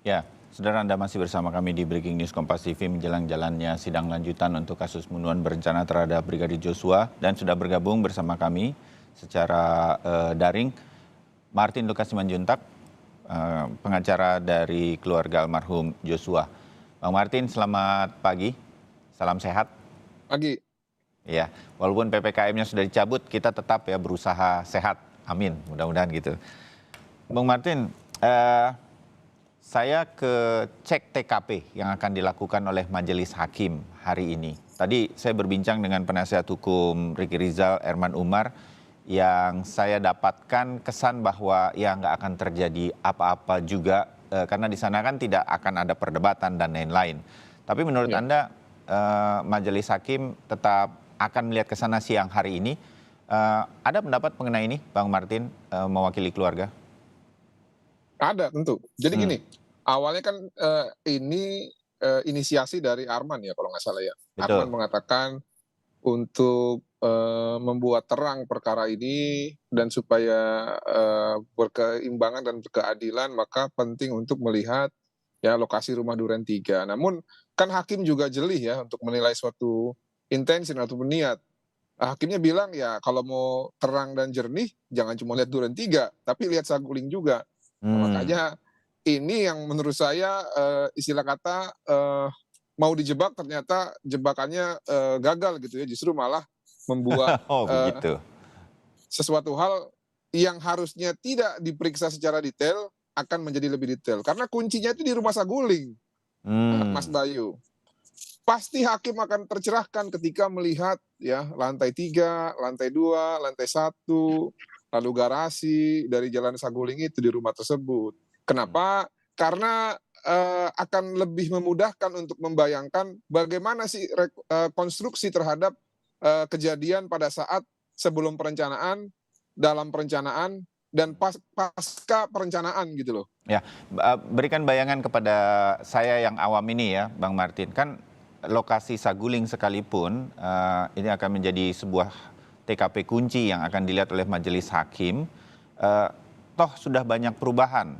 Ya, saudara, Anda masih bersama kami di Breaking News Kompas TV menjelang jalannya sidang lanjutan untuk kasus pembunuhan berencana terhadap Brigadir Joshua, dan sudah bergabung bersama kami secara daring Martin Lukas Simanjuntak, pengacara dari keluarga almarhum Joshua. Bang Martin, selamat pagi, salam sehat. Pagi. Ya, walaupun PPKM-nya sudah dicabut, kita tetap ya berusaha sehat. Amin, mudah-mudahan gitu. Bang Martin, saya cek TKP yang akan dilakukan oleh Majelis Hakim hari ini. Tadi saya berbincang dengan penasihat hukum Ricky Rizal, Erman Umar, yang saya dapatkan kesan bahwa ya nggak akan terjadi apa-apa juga, karena di sana kan tidak akan ada perdebatan dan lain-lain. Tapi menurut Ya. Anda, Majelis Hakim tetap akan melihat ke sana siang hari ini. Ada pendapat mengenai ini, Bang Martin, mewakili keluarga? Ada tentu. Jadi Hmm, gini, awalnya kan, ini, inisiasi dari Arman ya kalau nggak salah ya. Arman betul. mengatakan untuk, membuat terang perkara ini dan supaya, berkeimbangan dan berkeadilan maka penting untuk melihat ya lokasi rumah duren 3. Namun kan hakim juga jeli ya untuk menilai suatu intention ataupun niat. Hakimnya bilang ya kalau mau terang dan jernih jangan cuma lihat duren 3 tapi lihat saguling juga. Nah, Hmm. makanya ini yang menurut saya, istilah kata, mau dijebak ternyata jebakannya, gagal gitu ya, justru malah membuat, Oh begitu. sesuatu hal yang harusnya tidak diperiksa secara detail akan menjadi lebih detail. Karena kuncinya itu di rumah saguling, Mas Hmm. Bayu. Pasti hakim akan tercerahkan ketika melihat ya lantai 3, lantai 2, lantai 1, lalu garasi dari Jalan Saguling itu di rumah tersebut. Kenapa? Karena, akan lebih memudahkan untuk membayangkan bagaimana sih konstruksi terhadap, kejadian pada saat sebelum perencanaan, dalam perencanaan, dan pasca perencanaan gitu loh. Ya, berikan bayangan kepada saya yang awam ini ya, Bang Martin. Kan lokasi Saguling sekalipun, ini akan menjadi sebuah TKP kunci yang akan dilihat oleh majelis hakim. Eh, Toh sudah banyak perubahan.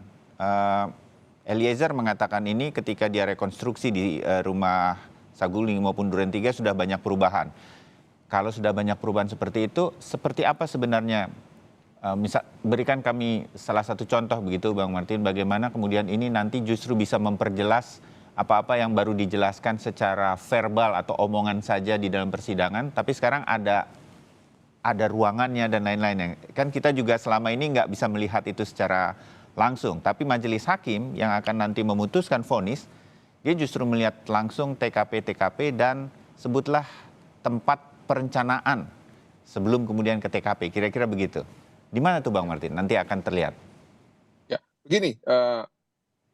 Eliezer mengatakan ini ketika dia rekonstruksi di rumah Saguling maupun Duren 3 sudah banyak perubahan. Kalau sudah banyak perubahan seperti itu, seperti apa sebenarnya? Berikan kami salah satu contoh begitu, Bang Martin, bagaimana kemudian ini nanti justru bisa memperjelas apa-apa yang baru dijelaskan secara verbal atau omongan saja di dalam persidangan, tapi sekarang ada ruangannya dan lain-lainnya. Kan kita juga selama ini nggak bisa melihat itu secara langsung, tapi majelis hakim yang akan nanti memutuskan vonis, dia justru melihat langsung TKP-TKP dan sebutlah tempat perencanaan sebelum kemudian ke TKP, kira-kira begitu. Di mana tuh Bang Martin? Nanti akan terlihat. Ya, begini,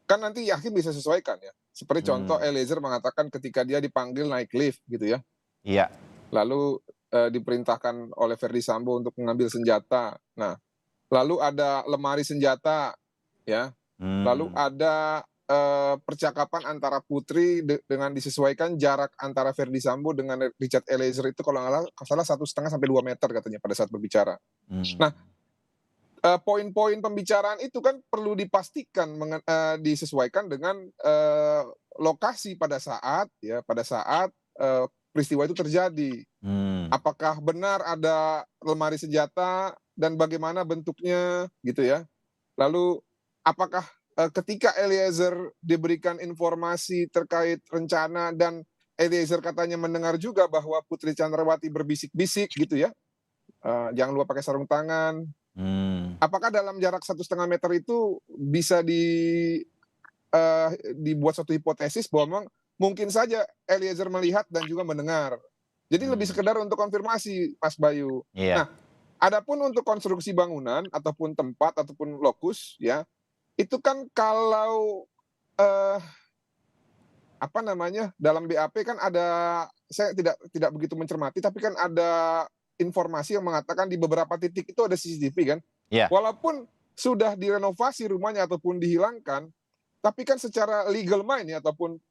kan nanti hakim bisa sesuaikan ya. Seperti contoh Hmm, Eliezer mengatakan ketika dia dipanggil naik lift gitu ya, iya. lalu, diperintahkan oleh Verdi Sambo untuk mengambil senjata. Nah, lalu ada lemari senjata ya, lalu Hmm, ada, percakapan antara Putri dengan disesuaikan jarak antara Verdi Sambo dengan Richard Eliezer itu kalau nggak salah 1,5 sampai 2 meter katanya pada saat berbicara. hmm, Nah, poin-poin pembicaraan itu kan perlu dipastikan disesuaikan dengan, lokasi pada saat, peristiwa itu terjadi. hmm, Apakah benar ada lemari senjata dan bagaimana bentuknya gitu ya. Lalu apakah, ketika Eliezer diberikan informasi terkait rencana dan Eliezer katanya mendengar juga bahwa Putri Candrawati berbisik-bisik gitu ya, jangan lupa pakai sarung tangan. hmm, Apakah dalam jarak 1,5 meter itu bisa dibuat suatu hipotesis bahwa memang mungkin saja Eliezer melihat dan juga mendengar. Jadi lebih hmm, sekedar untuk konfirmasi, Mas Bayu. iya. Nah, adapun untuk konstruksi bangunan ataupun tempat ataupun lokus ya, itu kan kalau, eee, apa namanya, dalam BAP kan ada, saya tidak begitu mencermati, tapi kan ada informasi yang mengatakan di beberapa titik itu ada CCTV kan. Iya. Walaupun sudah direnovasi rumahnya ataupun dihilangkan, tapi kan secara legal mind ya ataupun,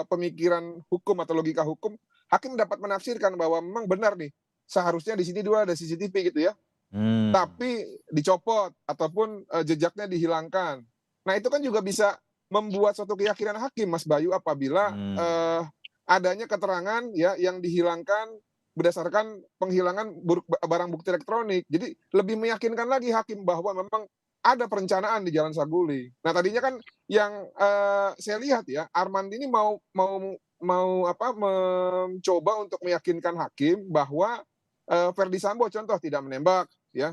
pemikiran hukum atau logika hukum, hakim dapat menafsirkan bahwa memang benar nih, seharusnya di sini dua ada CCTV gitu ya, Hmm, tapi dicopot ataupun, jejaknya dihilangkan. Nah itu kan juga bisa membuat suatu keyakinan hakim, Mas Bayu, apabila adanya keterangan ya yang dihilangkan berdasarkan penghilangan barang bukti elektronik. Jadi lebih meyakinkan lagi hakim bahwa memang ada perencanaan di Jalan Saguling. Nah, tadinya kan yang saya lihat ya, Armand ini mencoba untuk meyakinkan hakim bahwa Verdi Sambo contoh tidak menembak ya.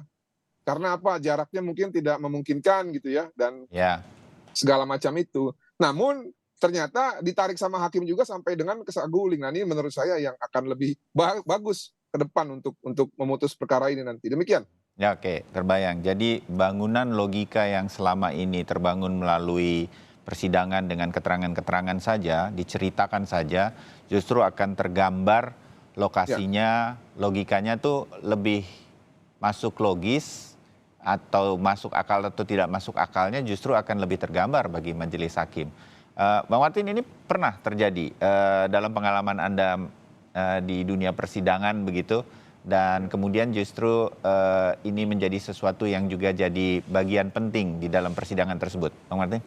Karena apa? Jaraknya mungkin tidak memungkinkan gitu ya, dan segala macam itu. Namun ternyata ditarik sama hakim juga sampai dengan ke Saguling. Nah, ini menurut saya yang akan lebih bagus ke depan untuk memutus perkara ini nanti. Demikian. Ya, oke, terbayang. Jadi bangunan logika yang selama ini terbangun melalui persidangan dengan keterangan-keterangan saja, diceritakan saja, justru akan tergambar lokasinya, logikanya tuh lebih masuk logis, atau masuk akal atau tidak masuk akalnya justru akan lebih tergambar bagi majelis hakim. Bang Martin, ini pernah terjadi dalam pengalaman Anda di dunia persidangan begitu, dan kemudian justru ini menjadi sesuatu yang juga jadi bagian penting di dalam persidangan tersebut, Bang Martin?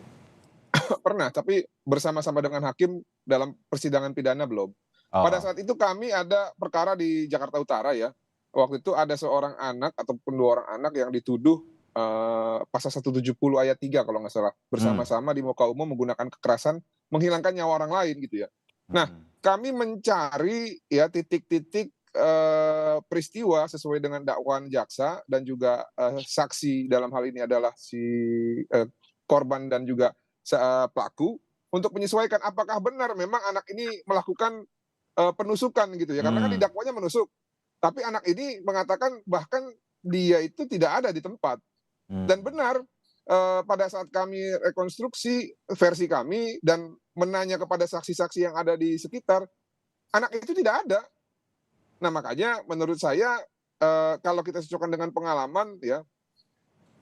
Pernah, tapi bersama-sama dengan hakim dalam persidangan pidana belum. Pada saat itu kami ada perkara di Jakarta Utara ya. Waktu itu ada seorang anak ataupun 2 orang anak yang dituduh pasal 170 ayat 3 kalau nggak salah, bersama-sama di muka umum menggunakan kekerasan menghilangkan nyawa orang lain gitu ya. Nah, kami mencari ya titik-titik peristiwa sesuai dengan dakwaan jaksa dan juga saksi dalam hal ini adalah si korban dan juga pelaku, untuk menyesuaikan apakah benar memang anak ini melakukan penusukan gitu ya, karena kan didakwanya menusuk. Tapi anak ini mengatakan bahkan dia itu tidak ada di tempat. Dan benar, pada saat kami rekonstruksi versi kami dan menanya kepada saksi-saksi yang ada di sekitar, anak itu tidak ada. Nah, makanya menurut saya kalau kita cocokkan dengan pengalaman ya,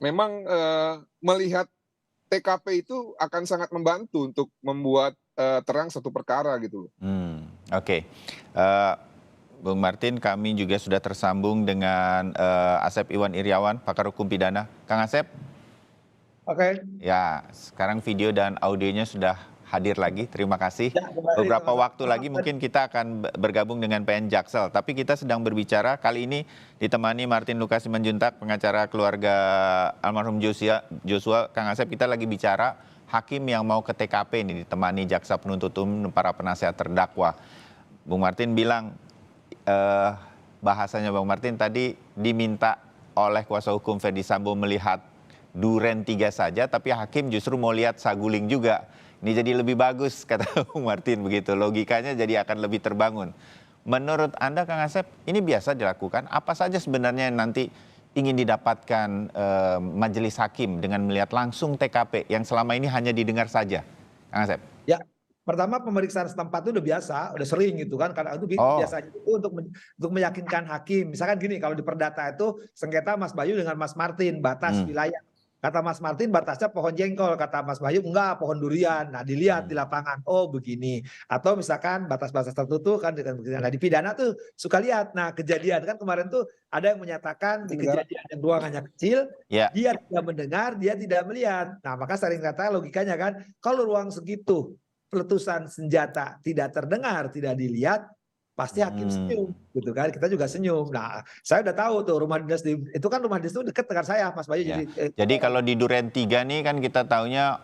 memang melihat TKP itu akan sangat membantu untuk membuat terang satu perkara gitu. Oke. Bung Martin, kami juga sudah tersambung dengan Asep Iwan Iriawan, pakar hukum pidana. Kang Asep? Oke. Ya, sekarang video dan audionya sudah hadir lagi, terima kasih. Beberapa waktu lagi mungkin kita akan bergabung dengan PN Jaksel, tapi kita sedang berbicara kali ini ditemani Martin Lukasi Manjuntak, pengacara keluarga almarhum Joshua. Kang Asep, kita lagi bicara hakim yang mau ke TKP ini ditemani jaksa penuntut umum, para penasihat terdakwa. Bung Martin bilang, bahasanya Bang Martin tadi diminta oleh kuasa hukum Verdi Sambo melihat Duren 3 saja, tapi hakim justru mau lihat Saguling juga. Ini jadi lebih bagus, kata Bung Martin begitu. Logikanya jadi akan lebih terbangun. Menurut Anda, Kang Asep, ini biasa dilakukan? Apa saja sebenarnya yang nanti ingin didapatkan majelis hakim dengan melihat langsung TKP yang selama ini hanya didengar saja? Kang Asep? Ya, pertama pemeriksaan setempat itu udah biasa, udah sering gitu kan. Karena itu biasanya itu untuk meyakinkan hakim. Misalkan gini, kalau di perdata itu sengketa Mas Bayu dengan Mas Martin, batas wilayah. Kata Mas Martin batasnya pohon jengkol, kata Mas Bayu enggak, pohon durian. Nah, dilihat di lapangan, oh begini. Atau misalkan batas-batas tertentu kan di pidana tuh suka lihat. Nah, kejadian kan kemarin tuh ada yang menyatakan di kejadian yang ruangannya kecil, dia tidak mendengar, dia tidak melihat. Nah, maka sering kata logikanya kan, kalau ruang segitu peletusan senjata tidak terdengar, tidak dilihat, pasti hakim senyum gitu kan, kita juga senyum. Nah, saya udah tahu tuh rumah dinas itu kan rumah dinas itu dekat dengan saya, Mas Bayu. Jadi kalau di Duren 3 nih kan kita taunya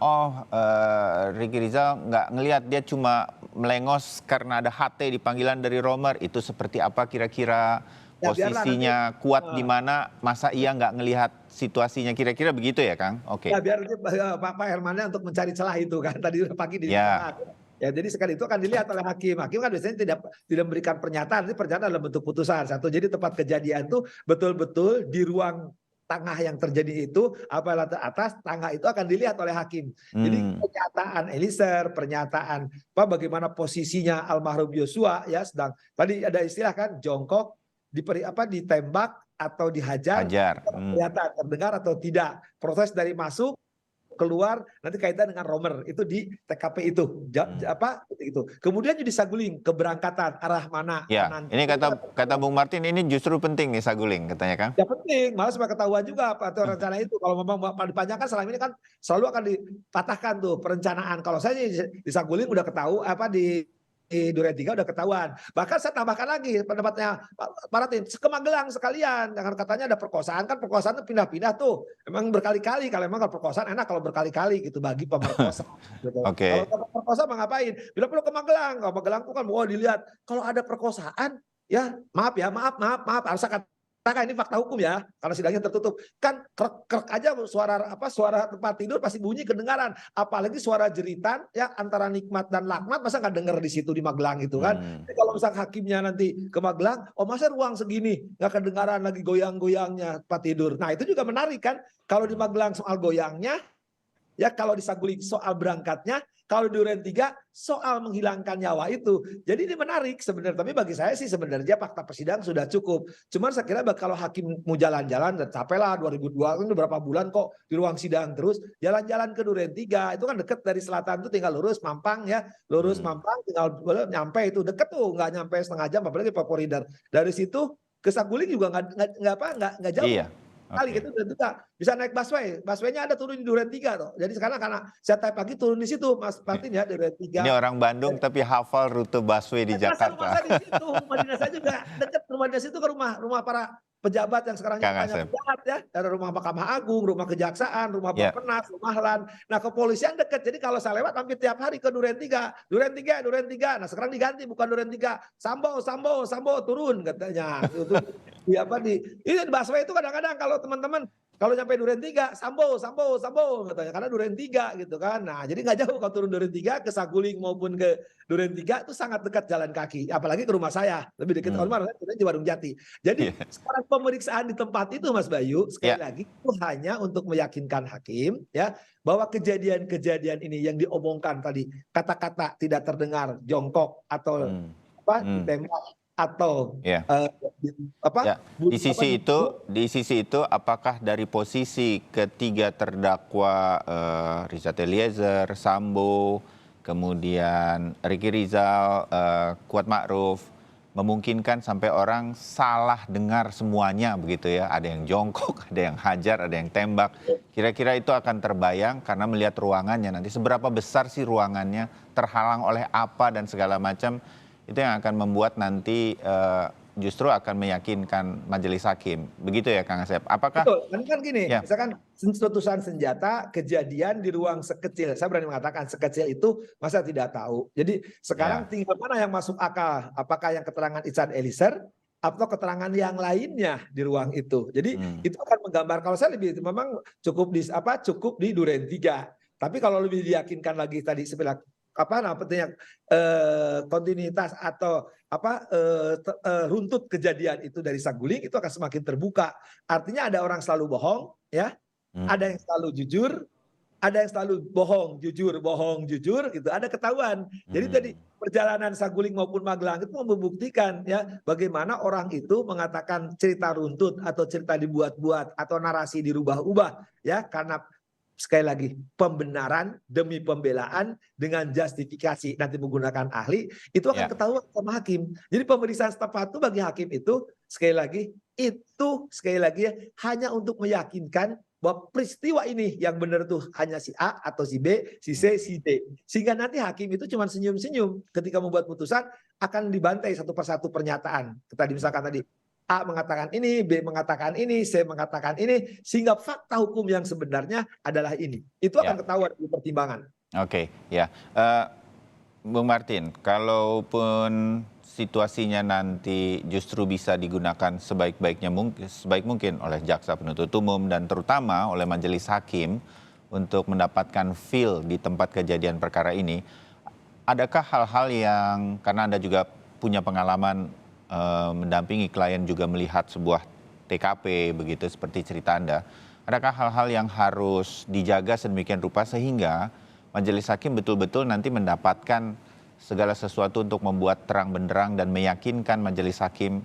Ricky Rizal nggak ngelihat, dia cuma melengos karena ada HT di panggilan dari Romer. Itu seperti apa kira-kira posisinya, kuat di mana, masa ia nggak ngelihat situasinya, kira-kira begitu ya Kang? Oke. Ya biar Pak Hermannya untuk mencari celah itu kan tadi pagi di ya, jadi sekali itu akan dilihat oleh hakim. Hakim kan biasanya tidak memberikan pernyataan, tapi pernyataan dalam bentuk putusan. Satu, jadi tempat kejadian itu betul-betul di ruang tengah yang terjadi itu, apa lantai atas, tangga itu akan dilihat oleh hakim. Jadi pernyataan Eliezer, pernyataan bagaimana posisinya almarhum Joshua ya, sedang tadi ada istilah kan jongkok, ditembak atau dihajar, ternyata terdengar atau tidak. Proses dari masuk keluar nanti kaitan dengan romer itu di TKP itu itu. Kemudian di saguling keberangkatan arah mana. Ya, nanti. ini kata Bung Martin ini justru penting nih saguling katanya kan? Ya penting, malah supaya ketahuan juga apa itu rencana itu. Kalau memang dipanjangkan selama ini kan selalu akan dipatahkan tuh perencanaan. Kalau saya di saguling udah ketahu di Duren 3 udah ketahuan. Bahkan saya tambahkan lagi pendapatnya Pak Martin, ke Magelang sekalian. Jangan katanya ada perkosaan, kan perkosaan itu pindah-pindah tuh. Emang berkali-kali, kalau emang perkosaan enak kalau berkali-kali gitu bagi pemerkosa. Gitu. Oke. Kalau perkosa mah ngapain? Bila perlu ke Magelang. Kalau Magelang tuh kan mau dilihat. Kalau ada perkosaan, ya maaf harus katakan ini fakta hukum ya, karena sidangnya tertutup. Kan krek aja suara tempat tidur pasti bunyi kedengaran. Apalagi suara jeritan ya antara nikmat dan laknat masa nggak denger di situ di Magelang itu kan. Jadi kalau misalnya hakimnya nanti ke Magelang, masa ruang segini nggak kedengaran lagi goyang-goyangnya tempat tidur. Nah itu juga menarik kan. Kalau di Magelang soal goyangnya, ya kalau di saguling soal berangkatnya, kalau di Duren 3 soal menghilangkan nyawa itu. Jadi ini menarik sebenarnya. Tapi bagi saya sih sebenarnya fakta persidangan sudah cukup. Cuman saya kira kalau hakim mau jalan-jalan, dan capek lah 2002 kan berapa bulan kok di ruang sidang terus. Jalan-jalan ke Duren 3 itu kan deket dari selatan tuh tinggal lurus Mampang ya. Lurus Mampang tinggal nyampe itu. Deket tuh nggak nyampe setengah jam apalagi Pak Koridor. Dari situ ke saguling juga nggak jauh. Iya. Kali gitu juga bisa naik busway-nya ada turun di Duren 3 tuh. Jadi sekarang karena saya tadi pagi turun di situ Mas Martin ya Duren 3. Ini orang Bandung tapi hafal rute busway di Jakarta. Rumah saya di situ, rumah dinas saya juga dekat rumah dinas itu ke rumah para pejabat yang sekarang banyak pejabat ya, dari rumah Mahkamah Agung, rumah Kejaksaan, rumah Bappenas, rumah LAN. Nah kepolisian dekat, jadi kalau saya lewat hampir tiap hari ke Duren 3. Nah sekarang diganti bukan Duren 3, Sambo turun katanya. Ini di busway itu kadang-kadang kalau teman-teman kalau nyampe Duren 3, Sambo katanya karena Duren 3 gitu kan. Nah, jadi nggak jauh kalau turun Duren 3 ke Saguling maupun ke Duren 3 itu sangat dekat jalan kaki, apalagi ke rumah saya. Lebih dekat rumah saya di Warung Jati. Jadi sekarang pemeriksaan di tempat itu Mas Bayu sekali lagi itu hanya untuk meyakinkan hakim ya bahwa kejadian-kejadian ini yang diomongkan tadi kata-kata tidak terdengar, jongkok atau ditembak atau di sisi itu apakah dari posisi ketiga terdakwa Richard Eliezer, Sambo, kemudian Ricky Rizal, Kuat Ma'ruf memungkinkan sampai orang salah dengar semuanya begitu ya, ada yang jongkok, ada yang hajar, ada yang tembak. Kira-kira itu akan terbayang karena melihat ruangannya nanti seberapa besar sih ruangannya, terhalang oleh apa dan segala macam. Itu yang akan membuat nanti justru akan meyakinkan majelis hakim. Begitu ya Kang Asep? Apakah? Betul, kan gini, misalkan letusan senjata kejadian di ruang sekecil. Saya berani mengatakan sekecil itu masa tidak tahu. Jadi sekarang tinggal mana yang masuk akal. Apakah yang keterangan Richard Eliezer atau keterangan yang lainnya di ruang itu. Jadi itu akan menggambar, kalau saya lebih memang cukup di Duren 3. Tapi kalau lebih diyakinkan lagi tadi sebelah pentingnya kontinuitas atau runtut kejadian itu dari Saguling itu akan semakin terbuka. Artinya ada orang selalu bohong ya, ada yang selalu jujur, ada yang selalu bohong jujur gitu, ada ketahuan. Jadi tadi perjalanan Saguling maupun Magelang itu membuktikan ya bagaimana orang itu mengatakan cerita runtut atau cerita dibuat-buat atau narasi dirubah-ubah ya karena sekali lagi pembenaran demi pembelaan dengan justifikasi nanti menggunakan ahli itu akan ketahuan sama hakim. Jadi pemeriksaan setempat itu bagi hakim itu sekali lagi hanya untuk meyakinkan bahwa peristiwa ini yang benar tuh hanya si A atau si B, si C, si D. Sehingga nanti hakim itu cuma senyum-senyum ketika membuat putusan akan dibantai satu persatu pernyataan. Tadi misalkan tadi A mengatakan ini, B mengatakan ini, C mengatakan ini, sehingga fakta hukum yang sebenarnya adalah ini. Itu akan ketahuan di pertimbangan. Oke, ya. Bung Martin, kalaupun situasinya nanti justru bisa digunakan sebaik mungkin oleh jaksa penuntut umum dan terutama oleh majelis hakim untuk mendapatkan feel di tempat kejadian perkara ini, adakah hal-hal yang, karena Anda juga punya pengalaman mendampingi klien juga melihat sebuah TKP begitu seperti cerita Anda. Adakah hal-hal yang harus dijaga sedemikian rupa sehingga majelis hakim betul-betul nanti mendapatkan segala sesuatu untuk membuat terang benderang dan meyakinkan majelis hakim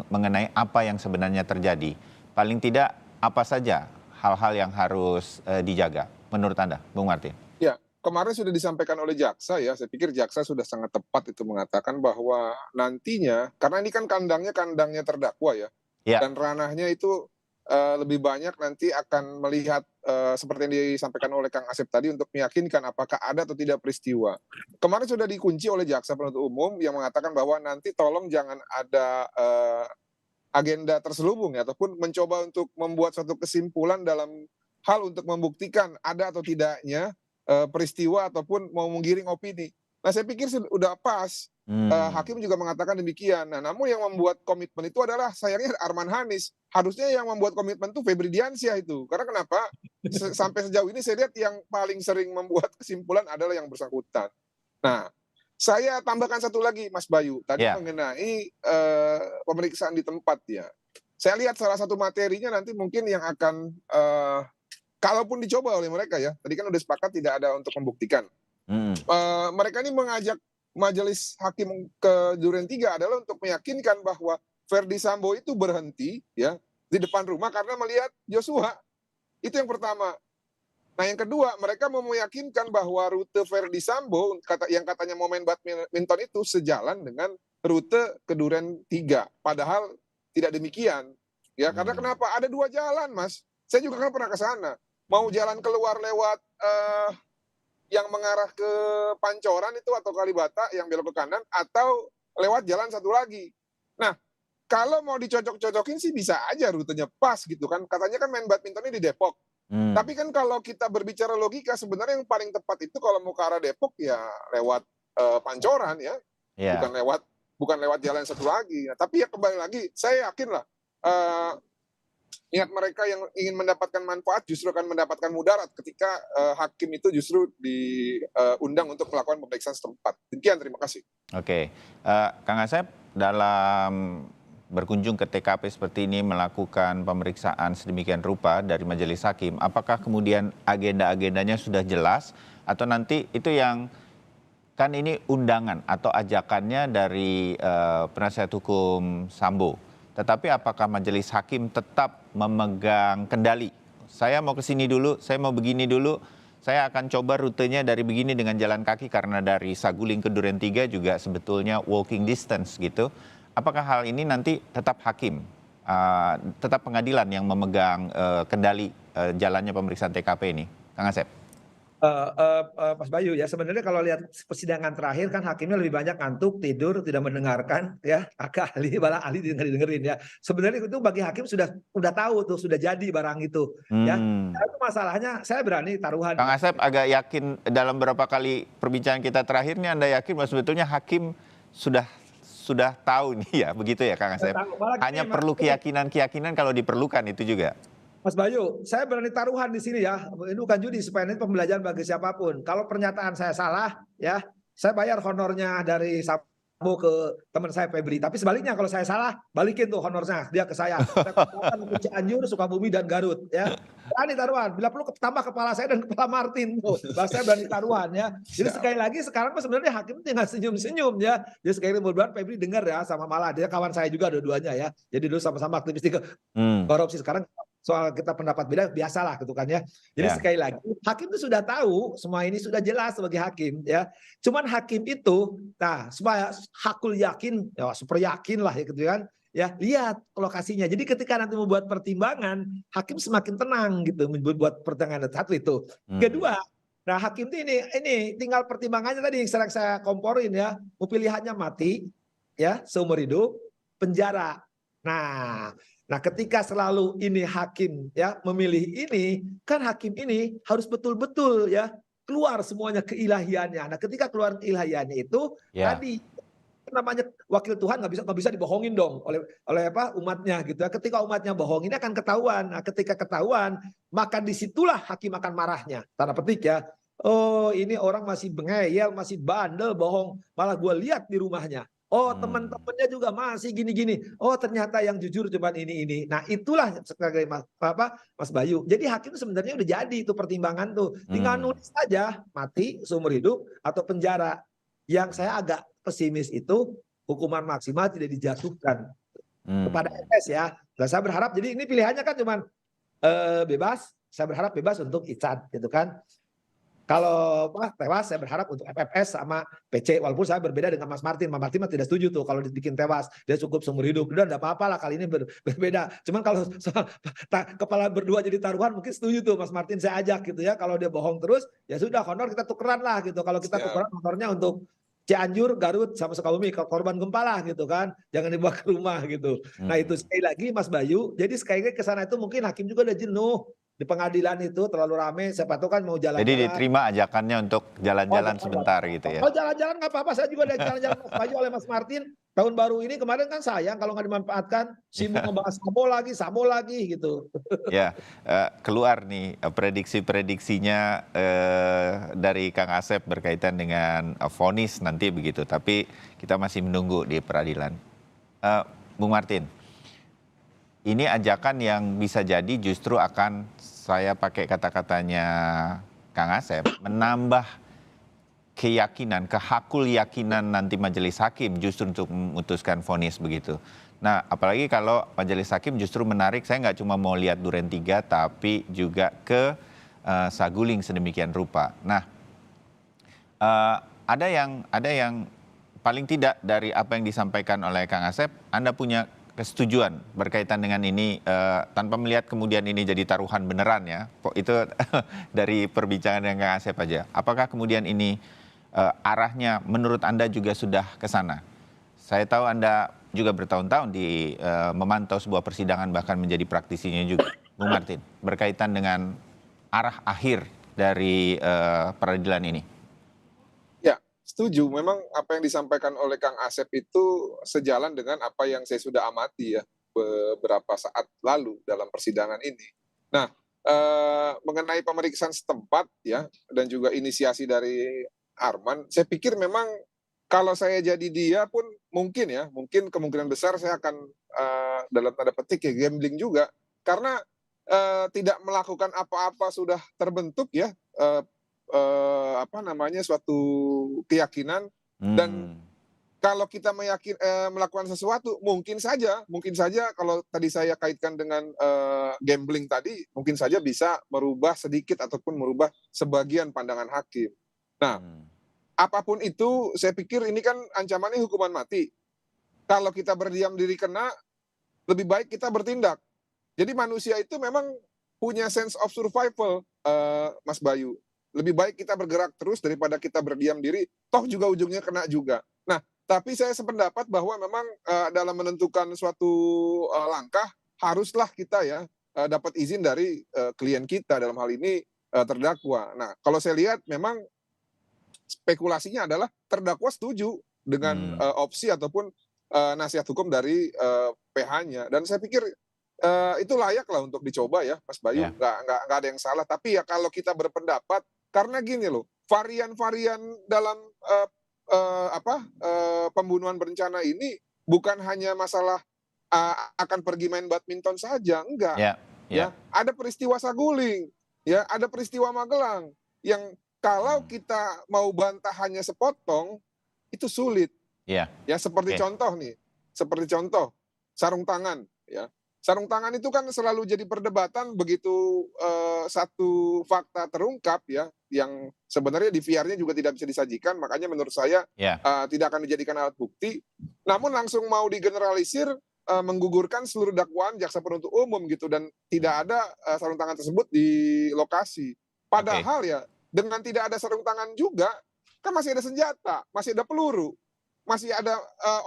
mengenai apa yang sebenarnya terjadi. Paling tidak apa saja hal-hal yang harus dijaga? menurut Anda, Bung Martin? Ya, kemarin sudah disampaikan oleh jaksa ya, saya pikir jaksa sudah sangat tepat itu mengatakan bahwa nantinya, karena ini kan kandangnya terdakwa ya, Ya. dan ranahnya itu lebih banyak nanti akan melihat seperti yang disampaikan oleh Kang Asep tadi untuk meyakinkan apakah ada atau tidak peristiwa. Kemarin sudah dikunci oleh jaksa penuntut umum yang mengatakan bahwa nanti tolong jangan ada agenda terselubung ya, ataupun mencoba untuk membuat suatu kesimpulan dalam hal untuk membuktikan ada atau tidaknya peristiwa ataupun mau menggiring opini. Nah, saya pikir sudah pas. Hakim juga mengatakan demikian. Nah, namun yang membuat komitmen itu adalah sayangnya Arman Hanis. Harusnya yang membuat komitmen itu Febri Diansyah itu. Karena kenapa? Sampai sejauh ini saya lihat yang paling sering membuat kesimpulan adalah yang bersangkutan. Nah, saya tambahkan satu lagi, Mas Bayu. Tadi mengenai pemeriksaan di tempat ya. Saya lihat salah satu materinya nanti mungkin yang akan kalaupun dicoba oleh mereka ya. Tadi kan udah sepakat tidak ada untuk membuktikan. Mereka ini mengajak majelis hakim ke Duren 3 adalah untuk meyakinkan bahwa Verdi Sambo itu berhenti ya di depan rumah karena melihat Joshua. Itu yang pertama. Nah, yang kedua, mereka mau meyakinkan bahwa rute Verdi Sambo yang katanya mau main badminton itu sejalan dengan rute ke Duren 3. Padahal tidak demikian. Ya, karena kenapa? Ada dua jalan, Mas. Saya juga kan pernah ke sana. Mau jalan keluar lewat yang mengarah ke Pancoran itu atau Kalibata yang belok ke kanan, atau lewat jalan satu lagi. Nah, kalau mau dicocok-cocokin sih bisa aja rutenya pas gitu kan. Katanya kan main badmintonnya di Depok. Tapi kan kalau kita berbicara logika, sebenarnya yang paling tepat itu kalau mau ke arah Depok ya lewat Pancoran ya. Bukan lewat jalan satu lagi. Nah, tapi ya kembali lagi, saya yakin lah niat mereka yang ingin mendapatkan manfaat justru akan mendapatkan mudarat ketika hakim itu justru diundang untuk melakukan pemeriksaan setempat. Demikian, terima kasih. Oke, Kang Asep, dalam berkunjung ke TKP seperti ini melakukan pemeriksaan sedemikian rupa dari majelis hakim, apakah kemudian agenda-agendanya sudah jelas atau nanti itu yang kan ini undangan atau ajakannya dari penasihat hukum Sambo? Tetapi apakah majelis hakim tetap memegang kendali? Saya mau ke sini dulu, saya mau begini dulu, saya akan coba rutenya dari begini dengan jalan kaki karena dari Saguling ke Duren 3 juga sebetulnya walking distance gitu. Apakah hal ini nanti tetap hakim, tetap pengadilan yang memegang kendali jalannya pemeriksaan TKP ini? Kang Asep. Mas Bayu ya, sebenarnya kalau lihat persidangan terakhir kan hakimnya lebih banyak ngantuk, tidur, tidak mendengarkan ya, agak ahli malah ahli dengerin ya. Sebenarnya itu bagi hakim sudah tahu tuh, sudah jadi barang itu ya. Nah, itu masalahnya saya berani taruhan. Kang Asep agak yakin dalam beberapa kali perbincangan kita terakhir ini Anda yakin bahwa sebetulnya hakim sudah tahu nih ya, begitu ya Kang Asep? Hanya perlu keyakinan kalau diperlukan itu juga. Mas Bayu, saya berani taruhan di sini ya. Ini bukan judi, supaya ini pembelajaran bagi siapapun. Kalau pernyataan saya salah, ya, saya bayar honornya dari Sambo ke teman saya Febri. Tapi sebaliknya kalau saya salah, balikin tuh honornya dia ke saya. Saya katakan ke Cianjur, Sukabumi dan Garut. Ya, berani taruhan. Bila perlu tambah kepala saya dan kepala Martin tuh. Saya berani taruhan ya. Jadi sekali lagi sekarang sebenarnya hakim tinggal senyum-senyum ya. Jadi sekali lagi mudah-mudahan Febri dengar ya sama Mala. Dia kawan saya juga dua-duanya ya. Jadi dulu sama-sama aktivis di korupsi, sekarang soal kita pendapat beda biasalah gitu kan ya. Jadi sekali lagi hakim itu sudah tahu semua ini, sudah jelas sebagai hakim ya. Cuman hakim itu supaya hakul yakin ya, super yakin lah ya gitu kan. Ya, lihat lokasinya. Jadi ketika nanti membuat pertimbangan, hakim semakin tenang gitu membuat pertimbangan. Satu itu. Kedua, nah hakim itu ini tinggal pertimbangannya tadi yang sering saya komporin ya. Pilihannya mati ya, seumur hidup, penjara. Nah, ketika selalu ini hakim ya memilih ini, kan hakim ini harus betul-betul ya keluar semuanya keilahiannya. Nah, ketika keluar keilahiannya itu tadi namanya wakil Tuhan nggak bisa dibohongin dong oleh umatnya gitu ya. Ketika umatnya bohong ini akan ketahuan. Nah, ketika ketahuan maka disitulah hakim akan marahnya. Tanda petik ya. Oh, ini orang masih bengeyel, masih bandel, bohong. Malah gue lihat di rumahnya. Oh, teman-temannya juga masih gini-gini. Oh, ternyata yang jujur cuma ini. Nah, itulah sebagai Mas Bayu. Jadi hakim sebenarnya udah jadi itu pertimbangan tuh. Tinggal nulis saja mati seumur hidup atau penjara. Yang saya agak pesimis itu hukuman maksimal tidak dijatuhkan kepada FS ya. Dan saya berharap jadi ini pilihannya kan cuma bebas saya berharap bebas untuk Ican gitu kan. Kalau tewas saya berharap untuk FFS sama PC, walaupun saya berbeda dengan Mas Martin. Mas Martin mah tidak setuju tuh kalau dibikin tewas, dia cukup seumur hidup. Udah enggak apa-apa lah, kali ini berbeda. Cuman kalau soal kepala berdua jadi taruhan mungkin setuju tuh Mas Martin, saya ajak gitu ya. Kalau dia bohong terus ya sudah, honor kita tukeran lah gitu. Kalau kita tukeran motornya untuk Cianjur, Garut sama Sukabumi ke korban gempa lah gitu kan. Jangan dibawa ke rumah gitu. Nah itu sekali lagi Mas Bayu, jadi sekali lagi ke sana itu mungkin hakim juga udah jenuh. Di pengadilan itu terlalu rame, siapa tahu kan mau jalan-jalan. Jadi diterima ajakannya untuk jalan-jalan sebentar gitu ya. Oh jalan-jalan nggak apa-apa, saya juga ada jalan-jalan Mas Bayu oleh Mas Martin. Tahun baru ini kemarin kan sayang kalau nggak dimanfaatkan, sibuk ngebahas Sambo lagi gitu. Ya, keluar nih prediksi-prediksinya dari Kang Asep berkaitan dengan vonis nanti begitu. Tapi kita masih menunggu di peradilan. Bung Martin, ini ajakan yang bisa jadi justru akan, saya pakai kata-katanya Kang Asep, menambah keyakinan, kehakul yakinan nanti majelis hakim justru untuk memutuskan vonis begitu. Nah, apalagi kalau majelis hakim justru menarik, saya nggak cuma mau lihat Duren 3, tapi juga ke Saguling sedemikian rupa. Nah, ada yang paling tidak dari apa yang disampaikan oleh Kang Asep, Anda punya kesetujuan berkaitan dengan ini tanpa melihat kemudian ini jadi taruhan beneran ya. Itu dari perbincangan yang Kang Asep aja. Apakah kemudian ini arahnya menurut Anda juga sudah ke sana? Saya tahu Anda juga bertahun-tahun memantau sebuah persidangan, bahkan menjadi praktisinya juga, Bung Martin, berkaitan dengan arah akhir dari peradilan ini. Ya, setuju. Memang apa yang disampaikan oleh Kang Asep itu sejalan dengan apa yang saya sudah amati ya beberapa saat lalu dalam persidangan ini. Nah, mengenai pemeriksaan setempat ya dan juga inisiasi dari Arman, saya pikir memang kalau saya jadi dia pun mungkin kemungkinan besar saya akan dalam tanda petik ya gambling juga, karena tidak melakukan apa-apa sudah terbentuk ya suatu keyakinan. Dan kalau kita melakukan sesuatu mungkin saja kalau tadi saya kaitkan dengan gambling tadi, mungkin saja bisa merubah sedikit ataupun merubah sebagian pandangan hakim. Nah, apapun itu, saya pikir ini kan ancamannya hukuman mati. Kalau kita berdiam diri kena, lebih baik kita bertindak. Jadi manusia itu memang punya sense of survival, Mas Bayu. Lebih baik kita bergerak terus daripada kita berdiam diri, toh juga ujungnya kena juga. Nah, tapi saya sependapat bahwa memang dalam menentukan suatu langkah, haruslah kita ya dapat izin dari klien kita, dalam hal ini terdakwa. Nah, kalau saya lihat memang spekulasinya adalah terdakwa setuju dengan opsi ataupun nasihat hukum dari PH-nya. Dan saya pikir itu layak lah untuk dicoba ya, Mas Bayu. Nggak ada yang salah. Tapi ya kalau kita berpendapat, karena gini loh, varian-varian dalam pembunuhan berencana ini bukan hanya masalah akan pergi main badminton saja, enggak. Ya, ada peristiwa Saguling, ya, ada peristiwa Magelang yang kalau kita mau bantah hanya sepotong, itu sulit. Ya, seperti contoh sarung tangan. Ya, sarung tangan itu kan selalu jadi perdebatan begitu satu fakta terungkap ya, yang sebenarnya di VR-nya juga tidak bisa disajikan, makanya menurut saya tidak akan dijadikan alat bukti. Namun langsung mau digeneralisir, menggugurkan seluruh dakwaan jaksa penuntut umum gitu, dan tidak ada sarung tangan tersebut di lokasi. Padahal ya, dengan tidak ada sarung tangan juga, kan masih ada senjata, masih ada peluru, masih ada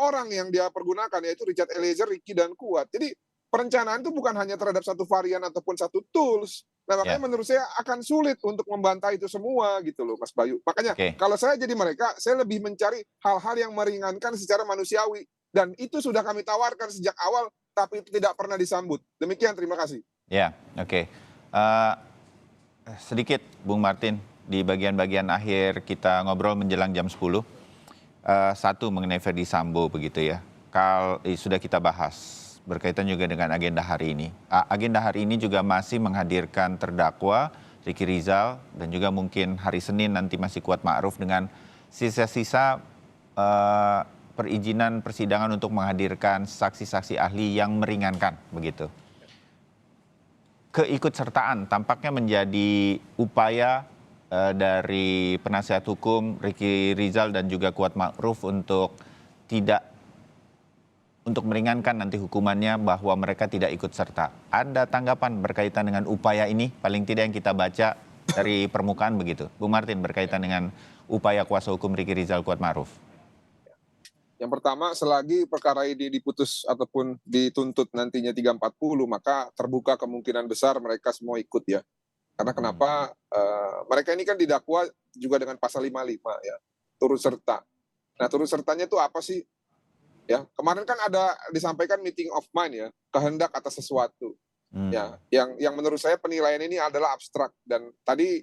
orang yang dia pergunakan, yaitu Richard Eliezer, Ricky, dan Kuat. Jadi perencanaan itu bukan hanya terhadap satu varian ataupun satu tools. Nah, makanya menurut saya akan sulit untuk membantah itu semua gitu loh, Mas Bayu. Makanya kalau saya jadi mereka, saya lebih mencari hal-hal yang meringankan secara manusiawi. Dan itu sudah kami tawarkan sejak awal, tapi tidak pernah disambut. Demikian, terima kasih. Sedikit, Bung Martin, di bagian-bagian akhir kita ngobrol menjelang jam 10. Satu mengenai Ferdy Sambo begitu ya. Sudah kita bahas berkaitan juga dengan agenda hari ini. Agenda hari ini juga masih menghadirkan terdakwa Ricky Rizal dan juga mungkin hari Senin nanti masih Kuat Ma'ruf dengan sisa-sisa perizinan persidangan untuk menghadirkan saksi-saksi ahli yang meringankan begitu. keikutsertaan tampaknya menjadi upaya dari penasihat hukum Ricky Rizal dan juga Kuat Ma'ruf untuk meringankan nanti hukumannya bahwa mereka tidak ikut serta. Ada tanggapan berkaitan dengan upaya ini, paling tidak yang kita baca dari permukaan begitu. Bung Martin, berkaitan dengan upaya kuasa hukum Ricky Rizal Kuat Ma'ruf. Yang pertama, selagi perkara ini diputus ataupun dituntut nantinya 340, maka terbuka kemungkinan besar mereka semua ikut ya. Karena kenapa? Mereka ini kan didakwa juga dengan pasal 55 ya, turut serta. Nah, turut sertanya itu apa sih? Ya, kemarin kan ada disampaikan meeting of mind ya, kehendak atas sesuatu. Ya, yang menurut saya penilaian ini adalah abstrak, dan tadi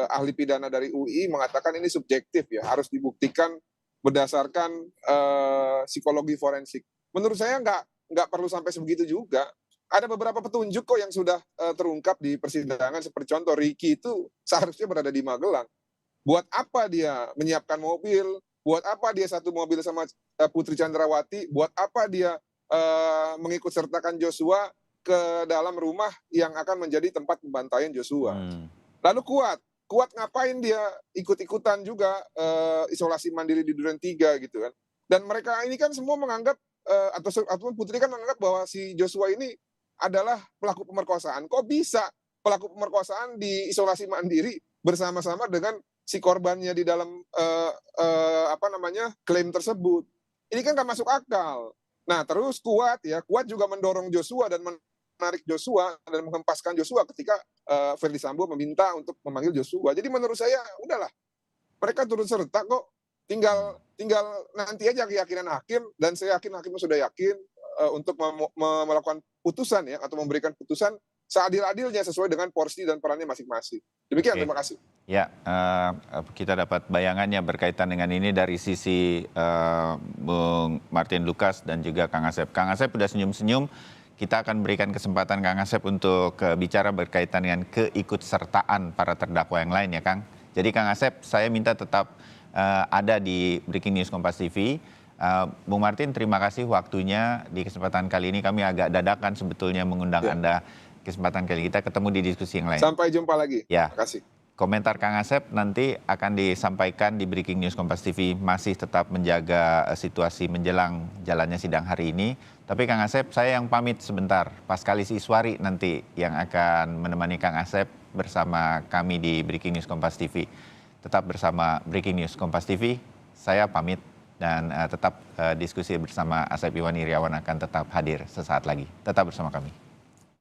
ahli pidana dari UI mengatakan ini subjektif ya, harus dibuktikan berdasarkan psikologi forensik. Menurut saya nggak perlu sampai sebegitu juga. Ada beberapa petunjuk kok yang sudah terungkap di persidangan, seperti contoh Ricky itu seharusnya berada di Magelang. Buat apa dia menyiapkan mobil? Buat apa dia satu mobil sama Putri Chandrawati? Buat apa dia mengikut sertakan Joshua ke dalam rumah yang akan menjadi tempat pembantaian Joshua? Lalu Kuat ngapain dia ikut-ikutan juga isolasi mandiri di Duren 3 gitu kan? Dan mereka ini kan semua menganggap atau Putri kan menganggap bahwa si Joshua ini adalah pelaku pemerkosaan. Kok bisa pelaku pemerkosaan di isolasi mandiri bersama-sama dengan si korbannya di dalam klaim tersebut? Ini kan nggak masuk akal. Nah, terus Kuat juga mendorong Joshua dan menarik Joshua dan menghempaskan Joshua ketika Verdi Sambo meminta untuk memanggil Joshua. Jadi menurut saya udahlah, mereka turut serta kok. Tinggal nanti aja keyakinan hakim, dan saya yakin hakimnya sudah yakin untuk melakukan putusan ya, atau memberikan putusan seadil-adilnya sesuai dengan porsi dan perannya masing-masing. Demikian, terima kasih. Ya, kita dapat bayangannya berkaitan dengan ini dari sisi Bung Martin Lukas dan juga Kang Asep. Kang Asep udah senyum-senyum. Kita akan berikan kesempatan Kang Asep untuk bicara berkaitan dengan keikutsertaan para terdakwa yang lain ya Kang. Jadi Kang Asep, saya minta tetap ada di Breaking News Kompas TV. Bung Martin, terima kasih waktunya di kesempatan kali ini. Kami agak dadakan sebetulnya mengundang Anda kesempatan kali kita ketemu di diskusi yang lain. Sampai jumpa lagi. Ya. Terima kasih. Komentar Kang Asep nanti akan disampaikan di Breaking News Kompas TV, masih tetap menjaga situasi menjelang jalannya sidang hari ini. Tapi Kang Asep, saya yang pamit sebentar. Pascalis Iswari nanti yang akan menemani Kang Asep bersama kami di Breaking News Kompas TV. Tetap bersama Breaking News Kompas TV, saya pamit dan tetap diskusi bersama Asep Iwan Iriawan akan tetap hadir sesaat lagi. Tetap bersama kami.